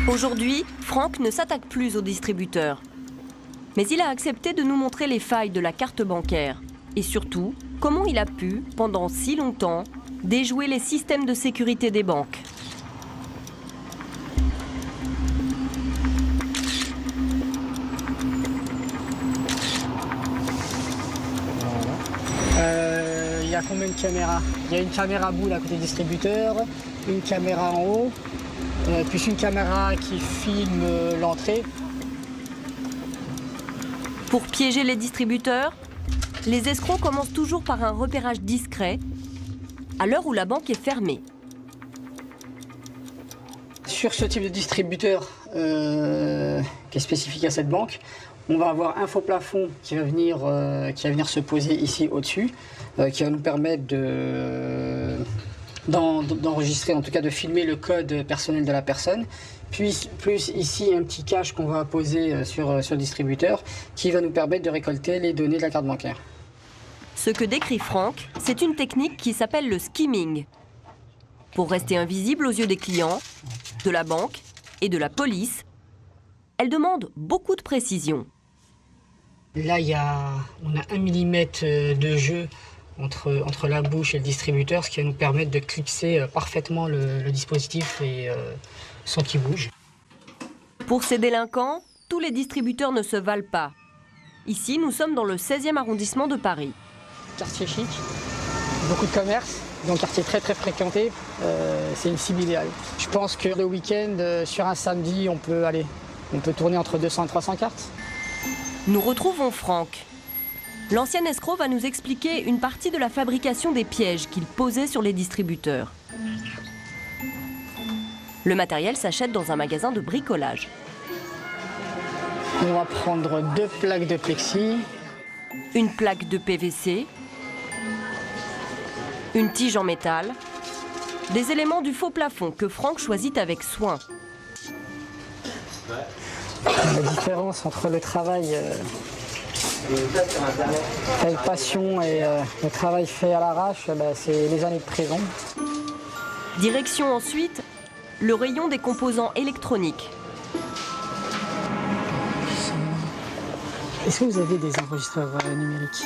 Aujourd'hui, Franck ne s'attaque plus aux distributeurs. Mais il a accepté de nous montrer les failles de la carte bancaire. Et surtout, comment il a pu, pendant si longtemps, déjouer les systèmes de sécurité des banques. Il y a combien de caméras? Il y a une caméra boule à côté du distributeur, une caméra en haut, puis une caméra qui filme l'entrée. Pour piéger les distributeurs, les escrocs commencent toujours par un repérage discret, à l'heure où la banque est fermée. Sur ce type de distributeur qui est spécifique à cette banque, on va avoir un faux plafond qui va venir se poser ici au-dessus, qui va nous permettre d'enregistrer, en tout cas de filmer le code personnel de la personne. Puis plus ici un petit cache qu'on va poser sur le distributeur qui va nous permettre de récolter les données de la carte bancaire. Ce que décrit Franck, c'est une technique qui s'appelle le skimming. Pour rester invisible aux yeux des clients, de la banque et de la police, elle demande beaucoup de précision. Là, on a 1 mm de jeu entre la bouche et le distributeur, ce qui va nous permettre de clipser parfaitement le dispositif et sans qu'il bouge. Pour ces délinquants, tous les distributeurs ne se valent pas. Ici, nous sommes dans le 16e arrondissement de Paris. Quartier chic, beaucoup de commerce, donc quartier très très fréquenté, c'est une cible idéale. Je pense que le week-end, sur un samedi, on peut tourner entre 200 et 300 cartes. Nous retrouvons Franck. L'ancien escroc va nous expliquer une partie de la fabrication des pièges qu'il posait sur les distributeurs. Le matériel s'achète dans un magasin de bricolage. On va prendre 2 plaques de plexi. Une plaque de PVC. Une tige en métal. Des éléments du faux plafond que Franck choisit avec soin. La différence entre le travail avec passion et le travail fait à l'arrache, c'est les années de prison. Direction ensuite le rayon des composants électroniques. Est-ce que vous avez des enregistreurs numériques?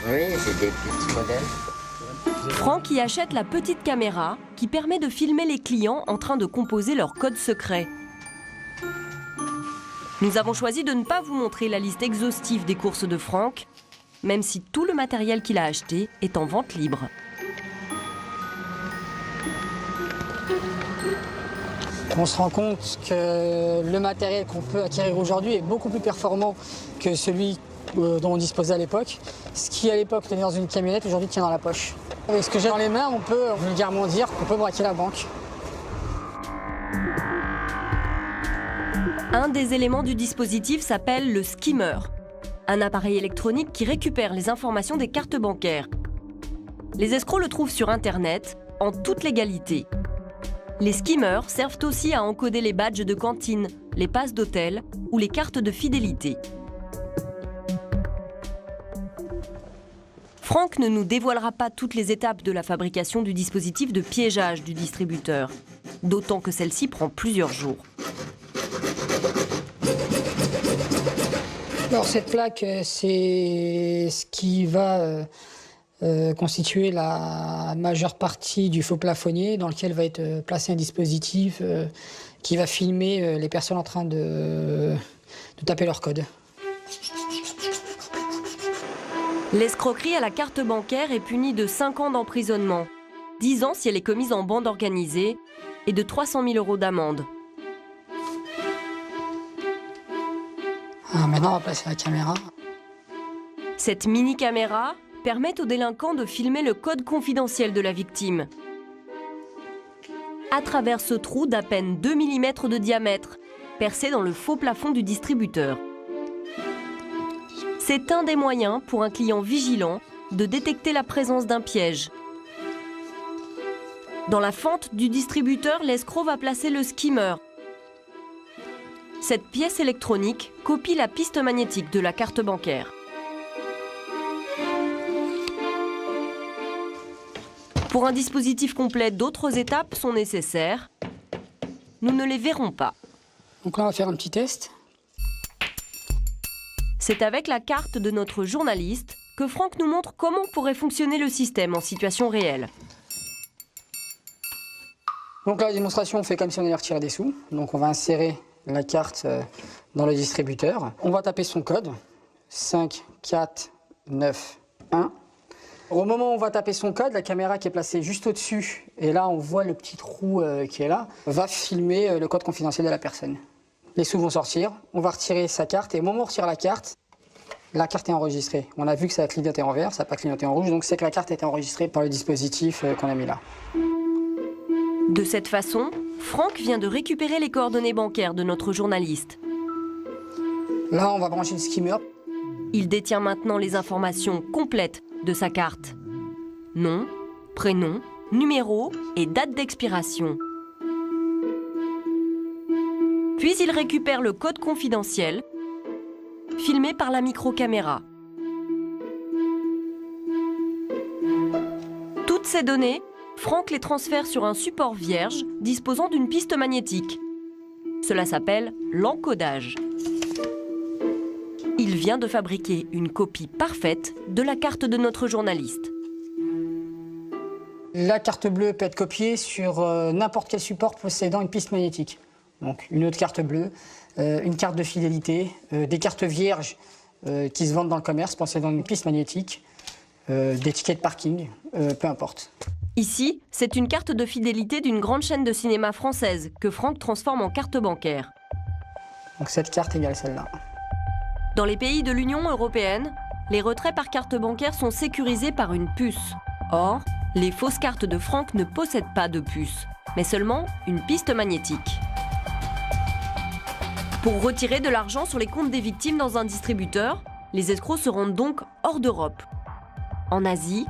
Oui, c'est des petits modèles. Franck y achète la petite caméra qui permet de filmer les clients en train de composer leur code secret. Nous avons choisi de ne pas vous montrer la liste exhaustive des courses de Franck, même si tout le matériel qu'il a acheté est en vente libre. On se rend compte que le matériel qu'on peut acquérir aujourd'hui est beaucoup plus performant que celui dont on disposait à l'époque. Ce qui à l'époque tenait dans une camionnette, aujourd'hui tient dans la poche. Avec ce que j'ai dans les mains, on peut vulgairement dire qu'on peut braquer la banque. Un des éléments du dispositif s'appelle le skimmer, un appareil électronique qui récupère les informations des cartes bancaires. Les escrocs le trouvent sur Internet, en toute légalité. Les skimmers servent aussi à encoder les badges de cantine, les passes d'hôtel ou les cartes de fidélité. Franck ne nous dévoilera pas toutes les étapes de la fabrication du dispositif de piégeage du distributeur, d'autant que celle-ci prend plusieurs jours. Alors cette plaque, c'est ce qui va constituer la majeure partie du faux plafonnier dans lequel va être placé un dispositif qui va filmer les personnes en train de taper leur code. L'escroquerie à la carte bancaire est punie de 5 ans d'emprisonnement, 10 ans si elle est commise en bande organisée et de 300 000 € d'amende. Maintenant, on va placer la caméra. Cette mini-caméra permet aux délinquants de filmer le code confidentiel de la victime. À travers ce trou d'à peine 2 mm de diamètre, percé dans le faux plafond du distributeur. C'est un des moyens pour un client vigilant de détecter la présence d'un piège. Dans la fente du distributeur, l'escroc va placer le skimmer. Cette pièce électronique copie la piste magnétique de la carte bancaire. Pour un dispositif complet, d'autres étapes sont nécessaires. Nous ne les verrons pas. Donc là, on va faire un petit test. C'est avec la carte de notre journaliste que Franck nous montre comment pourrait fonctionner le système en situation réelle. Donc là, la démonstration, on fait comme si on allait retirer des sous. Donc on va insérer la carte dans le distributeur. On va taper son code, 5, 4, 9, 1. Au moment où on va taper son code, la caméra qui est placée juste au-dessus, et là on voit le petit trou qui est là, va filmer le code confidentiel de la personne. Les sous vont sortir, on va retirer sa carte, et au moment où on retire la carte est enregistrée. On a vu que ça a clignoté en vert, ça n'a pas clignoté en rouge, donc c'est que la carte a été enregistrée par le dispositif qu'on a mis là. De cette façon, Franck vient de récupérer les coordonnées bancaires de notre journaliste. Là, on va brancher le skimmer. Il détient maintenant les informations complètes de sa carte. Nom, prénom, numéro et date d'expiration. Puis il récupère le code confidentiel, filmé par la microcaméra. Toutes ces données, Franck les transfère sur un support vierge disposant d'une piste magnétique. Cela s'appelle l'encodage. Il vient de fabriquer une copie parfaite de la carte de notre journaliste. La carte bleue peut être copiée sur n'importe quel support possédant une piste magnétique. Donc une autre carte bleue, une carte de fidélité, des cartes vierges qui se vendent dans le commerce possédant une piste magnétique, des tickets de parking, peu importe. Ici, c'est une carte de fidélité d'une grande chaîne de cinéma française que Franck transforme en carte bancaire. Donc cette carte égale celle-là. Dans les pays de l'Union européenne, les retraits par carte bancaire sont sécurisés par une puce. Or, les fausses cartes de Franck ne possèdent pas de puce, mais seulement une piste magnétique. Pour retirer de l'argent sur les comptes des victimes dans un distributeur, les escrocs se rendent donc hors d'Europe. En Asie,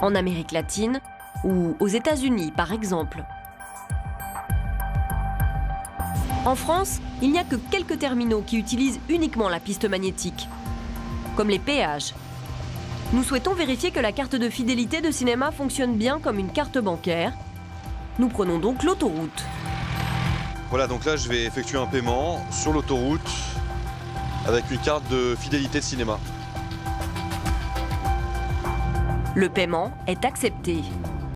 en Amérique latine ou aux États-Unis, par exemple. En France, il n'y a que quelques terminaux qui utilisent uniquement la piste magnétique, comme les péages. Nous souhaitons vérifier que la carte de fidélité de cinéma fonctionne bien comme une carte bancaire. Nous prenons donc l'autoroute. Voilà, donc là je vais effectuer un paiement sur l'autoroute avec une carte de fidélité de cinéma. Le paiement est accepté.